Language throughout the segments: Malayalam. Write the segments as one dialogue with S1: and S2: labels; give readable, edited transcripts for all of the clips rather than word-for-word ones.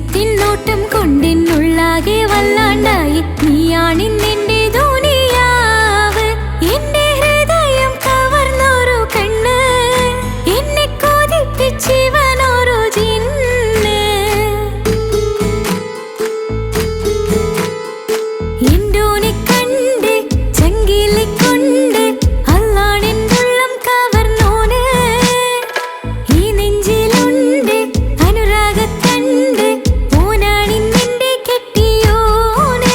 S1: സ്നേഹത്തിനോട്ടം കൊണ്ടെന്നുള്ളാകെ വല്ലാണ്ടായി. നീയാണിന്നെന്റെ ദുനിയാവ്, എന്റെ ഹൃദയം കവർന്നൊരു കണ്ണ്, എന്നെ കൊതിപ്പിച്ചിവനൊരു ജിന്ന്. എന്തോനെ കണ്ട് ചങ്കിലെ കൊണ്ട് അല്ലാണെന്നുള്ളം കവർന്നോന്. ഈ നെഞ്ചിലുണ്ട് അനുരാഗത്തണ്ട്, ഓനാണിന്നെന്റെ കെട്ടിയോന്.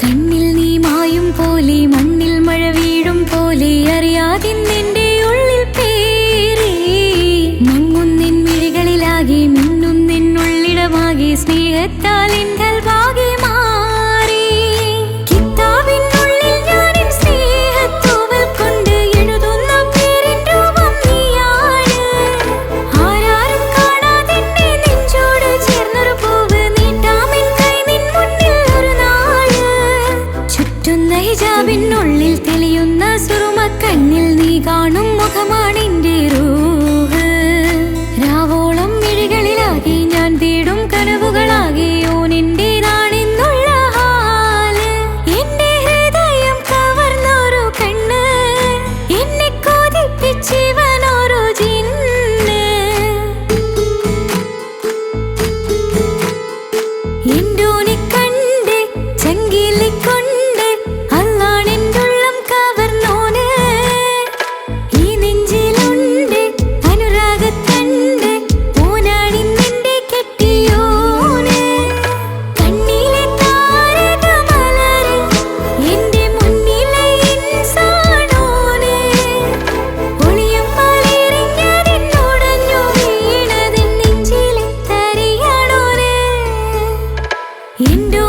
S1: കണ്ണിൽ നീ മായും പോലെ, മണ്ണിൽ മഴ വീഴും പോലെ, അറിയാതിന്നെന്റെ ഉള്ളിൽ പേറി. മങ്ങുന്നിൻ മിഴികളിലാകെ, മിന്നുന്നിനുള്ളിടമാകെ, സ്നേഹത്താൽ എൻകൽവാകെ മാറി. കിതാബിനുള്ളിൽ ഞാനിൻ സ്നേഹത്തൂവൽ കൊണ്ട് എഴുതുന്ന പേരിൻ രൂപം നീയാണ്. ആരാരും കാണാതെന്നെ നെഞ്ചോട് ചേർന്നൊരു പൂവ് നീട്ടാമെൻ കൈ നിൻ മുന്നിൽ ഒരു നാള്. ചുറ്റുന്ന ഹിജാബിനുള്ളിൽ തെളിയുന്ന സുറുമ കണ്ണിൽ നീ കാണും മുഖമാണെന്റെ റൂഹ്. രാവോളം മിഴികളിലാകെ ഞാൻ തേടും കനവുകളാകെ ഓനെന്റേതാണെന്നുള്ള ഹാല്. എന്റെ ഹൃദയം കവർന്നൊരു കണ്ണ്, എന്നെ കൊതിപ്പിച്ചിവനൊരു ജിന്ന്. എന്തോനെ കണ്ട് ചങ്കിലെ കൊണ്ട് അല്ലാണെന്നുള്ളം കവർന്നോന്. ഈ നെഞ്ചിലുണ്ട് അനുരാഗത്തണ്ട്, ഓനാണിന്നെന്റെ കെട്ടിയോന്. കണ്ണിലെ താരകമലര്, എന്റെ മുന്നിലെ ഇൻസാണോന്. ഒളിയും മലരിഞ്ഞതിനുടഞ്ഞു വീണതിൻ നെഞ്ചിലെ തരിയാണോന്. എന്തോ